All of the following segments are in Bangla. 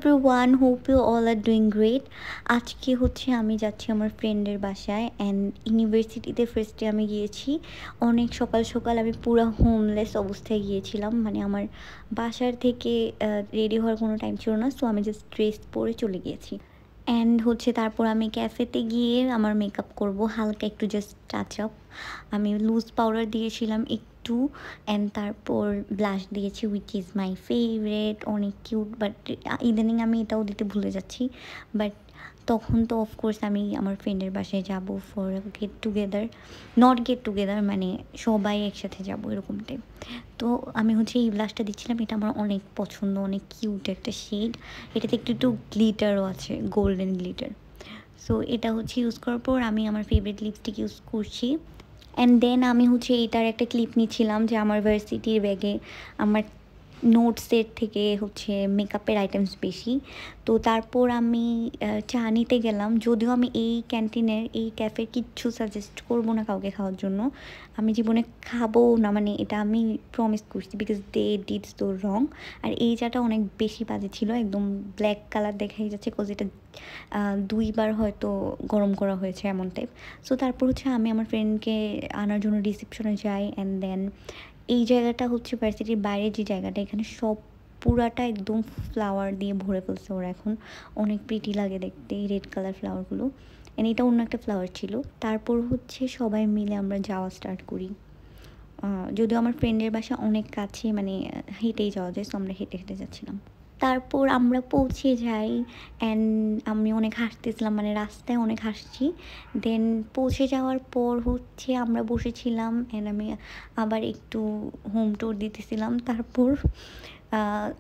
Everyone, hope you all are doing great. আজকে হচ্ছে আমি যাচ্ছি আমার ফ্রেন্ডের বাসায় অ্যান্ড ইউনিভার্সিটিতে ফার্স্টে আমি গিয়েছি অনেক সকাল সকাল। আমি পুরো হোমলেস অবস্থায় গিয়েছিলাম, মানে আমার বাসার থেকে রেডি হওয়ার কোনো টাইম ছিল না, সো আমি জাস্ট ড্রেস পরে চলে গিয়েছি। অ্যান্ড হচ্ছে তারপর আমি ক্যাফেতে গিয়ে আমার মেকআপ করব, হালকা একটু জাস্ট টাচ আপ। আমি লুজ পাউডার দিয়েছিলাম একটু, অ্যান্ড তারপর ব্লাশ দিয়েছি, উইচ ইজ মাই ফেভারেট, অনেক কিউট। বাট ইদানিং আমি এটাও দিতে ভুলে যাচ্ছি। বাট তখন তো অফকোর্স আমি আমার ফ্রেন্ডের বাসায় যাব for get together, not get together মানে সবাই একসাথে যাব এরকম টাইপ। তো আমি হচ্ছে এই ব্লাশটা দিচ্ছিলাম, এটা আমার অনেক পছন্দ, অনেক কিউট একটা শেড। এটাতে একটু একটু গ্লিটারও আছে, গোল্ডেন গ্লিটার। সো এটা হচ্ছে ইউজ করার পর আমি আমার ফেভারিট লিপস্টিক ইউজ করছি। অ্যান্ড দেন আমি হচ্ছে এইটার একটা ক্লিপ নিচ্ছিলাম যে আমার ভার্সিটির ব্যাগে আমার নোট সেট থেকে হচ্ছে মেকআপের আইটেমস বেশি। তো তারপর আমি চা নিতে গেলাম, যদিও আমি এই ক্যান্টিনের এই ক্যাফের কিচ্ছু সাজেস্ট করবো না কাউকে খাওয়ার জন্য, আমি জীবনে খাবো না, মানে এটা আমি প্রমিস করছি, because they did so wrong. আর এই চাটা অনেক বেশি বাজে ছিল, একদম ব্ল্যাক কালার দেখাই যাচ্ছে, বিকজ এটা দুইবার হয়তো গরম করা হয়েছে এমন টাইপ। সো তারপর হচ্ছে আমি আমার ফ্রেন্ডকে আনার জন্য রিসেপশনে যাই। অ্যান্ড দেন এই জায়গাটা হচ্ছে ভার্সিটির বাইরে যে জায়গাটা, এখানে সব পুরাটা একদম ফ্লাওয়ার দিয়ে ভরে ফেলছে ওরা এখন, অনেক প্রিটি লাগে দেখতে এই রেড কালার ফ্লাওয়ারগুলো। এন্ড এটা অন্য একটা ফ্লাওয়ার ছিল। তারপর হচ্ছে সবাই মিলে আমরা যাওয়া স্টার্ট করি। যদিও আমার ফ্রেন্ডের বাসা অনেক কাছে, মানে হেঁটেই যাওয়া যায়, সো আমরা হেঁটে হেঁটে যাচ্ছিলাম। তারপর আমরা পৌঁছে যাই অ্যান্ড আমি অনেক হাসতেছিলাম, মানে রাস্তায় অনেক হাসছি। দেন পৌঁছে যাওয়ার পর হচ্ছে আমরা বসেছিলাম অ্যান্ড আমি আবার একটু হোম ট্যুর দিতেছিলাম। তারপর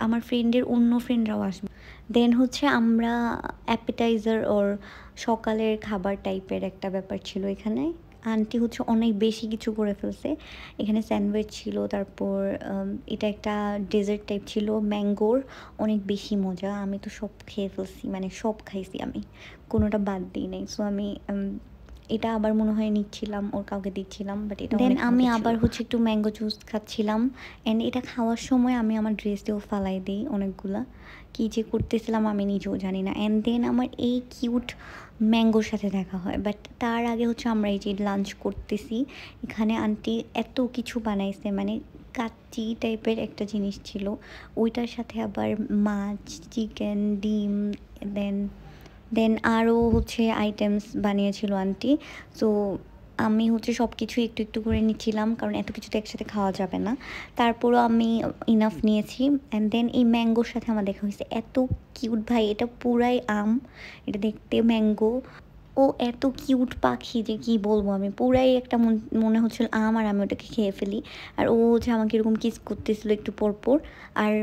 আমার ফ্রেন্ডের অন্য ফ্রেন্ডরাও আসবে। দেন হচ্ছে আমরা অ্যাপিটাইজার ওর সকালের খাবার টাইপের একটা ব্যাপার ছিল এখানে। আন্টি হচ্ছে অনেক বেশি কিছু করে ফেলছে। এখানে স্যান্ডউইচ ছিল, তারপর এটা একটা ডেজার্ট টাইপ ছিল ম্যাঙ্গোর, অনেক বেশি মজা। আমি তো সব খেয়ে ফেলছি, মানে সব খাইছি আমি, কোনোটা বাদ দিই নাই। সো আমি এটা আবার মনে হয় নিচ্ছিলাম, ওর কাউকে দিচ্ছিলাম, বাট এটা দেন আমি আবার হচ্ছে একটু ম্যাঙ্গো জুস খাচ্ছিলাম। অ্যান্ড এটা খাওয়ার সময় আমি আমার ড্রেসেও ফালাই দিই অনেকগুলা, কী যে করতেছিলাম আমি নিজেও জানি না। অ্যান্ড দেন আমার এই কিউট ম্যাঙ্গোর সাথে দেখা হয়। বাট তার আগে হচ্ছে আমরা এই যে লাঞ্চ করতেছি, এখানে আন্টি এত কিছু বানাইছে, মানে কাচ্চি টাইপের একটা জিনিস ছিল, ওইটার সাথে আবার মাছ, চিকেন, ডিম, দেন দেন আরও হচ্ছে আইটেমস বানিয়েছিল আন্টি। সো আমি হচ্ছে সব কিছু একটু একটু করে নিচ্ছিলাম, কারণ এত কিছু তো একসাথে খাওয়া যাবে না। তারপরও আমি ইনাফ নিয়েছি। অ্যান্ড দেন এই ম্যাঙ্গোর সাথে আমার দেখা হয়েছে, এত কিউট ভাই, এটা পুরাই আম, এটা দেখতে ম্যাঙ্গো। ও এত কিউট পাখি যে কি বলবো, আমি পুরাই একটা মনে হচ্ছিল আম, আর আমি ওটাকে খেয়ে ফেলি। আর ও হচ্ছে আমাকে এরকম কিস করতেছিল একটু পর পর, আর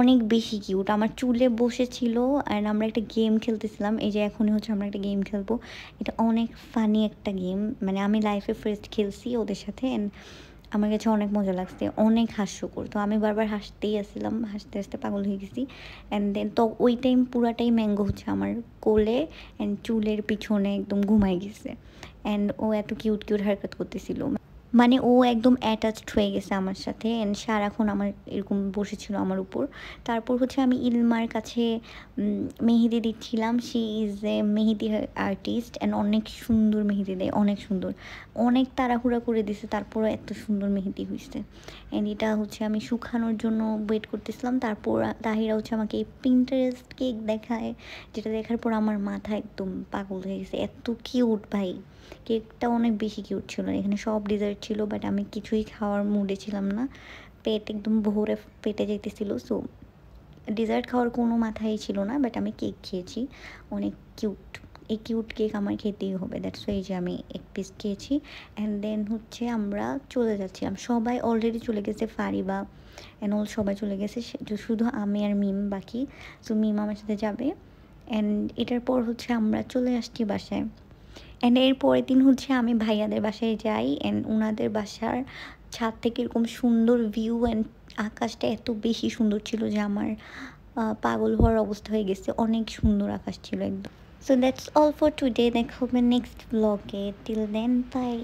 অনেক বেশি কিউট, আমার চুলে বসেছিল। আর আমরা একটা গেম খেলতেছিলাম, এই যে এখনই হচ্ছে আমরা একটা গেম খেলবো। এটা অনেক ফানি একটা গেম, মানে আমি লাইফে ফার্স্ট খেলছি ওদের সাথে, অ্যান্ড আমার কাছে অনেক মজা লাগছে, অনেক হাস্যকর। তো আমি বারবার হাসতেই আসছিলাম, হাসতে হাসতে পাগল হয়ে গেছি। অ্যান্ড দেন তো ওই টাইম পুরাটাই ম্যাঙ্গো হচ্ছে আমার কোলে অ্যান্ড চুলের পিছনে একদম ঘুমাই গেছে। অ্যান্ড ও এত কিউট কিউট হারকত করতেছিল, মানে ও একদম অ্যাটাচড হয়ে গেছে আমার সাথে, অ্যান্ড সারাক্ষণ আমার এরকম বসেছিল আমার উপর। তারপর হচ্ছে আমি ইলমার কাছে মেহেদি দিচ্ছিলাম, she is a Mehedi artist and অনেক সুন্দর মেহেদি দেয়, অনেক সুন্দর, অনেক তাড়াহুড়া করে দিছে, তারপরও এত সুন্দর মেহেদি হয়েছে। অ্যান্ড এটা হচ্ছে আমি শুকানোর জন্য ওয়েট করতেছিলাম। তারপর তাহিরা হচ্ছে আমাকে এই পিন্টারেস্ট কেক দেখায়, যেটা দেখার পর আমার মাথা একদম পাগল হয়ে গেছে, এত কিউট ভাই। কেকটা অনেক বেশি কিউট ছিল, এখানে সব ডেজার্ট ছিল, বাট আমি কিছুই খাওয়ার মুডে ছিলাম না, পেট একদম ভরে পেটে যেতেছিল। সো ডেজার্ট খাওয়ার কোনো মাথাই ছিল না, বাট আমি কেক খেয়েছি, অনেক কিউট। এই কিউট কেক আমার খেতেই হবে, দ্যাটস ওয়াই যে আমি এক পিস খেয়েছি। অ্যান্ড দেন হচ্ছে আমরা চলে যাচ্ছিলাম, সবাই অলরেডি চলে গেছে, ফারিবা অ্যান্ড অল সবাই চলে গেছে, শুধু আমি আর মিম বাকি। সো মিম আমার সাথে যাবে। অ্যান্ড এটার পর হচ্ছে আমরা চলে আসছি বাসায়। অ্যান্ড এর পরের দিন হচ্ছে আমি ভাইয়াদের বাসায় যাই, অ্যান্ড ওনাদের বাসার ছাদ থেকে এরকম সুন্দর ভিউ, অ্যান্ড আকাশটা এত বেশি সুন্দর ছিল যে আমার পাগল হওয়ার অবস্থা হয়ে গেছে, অনেক সুন্দর আকাশ ছিল একদম। So that's all for today, দেখা হবে নেক্সট ব্লগে, টিল দেন বাই।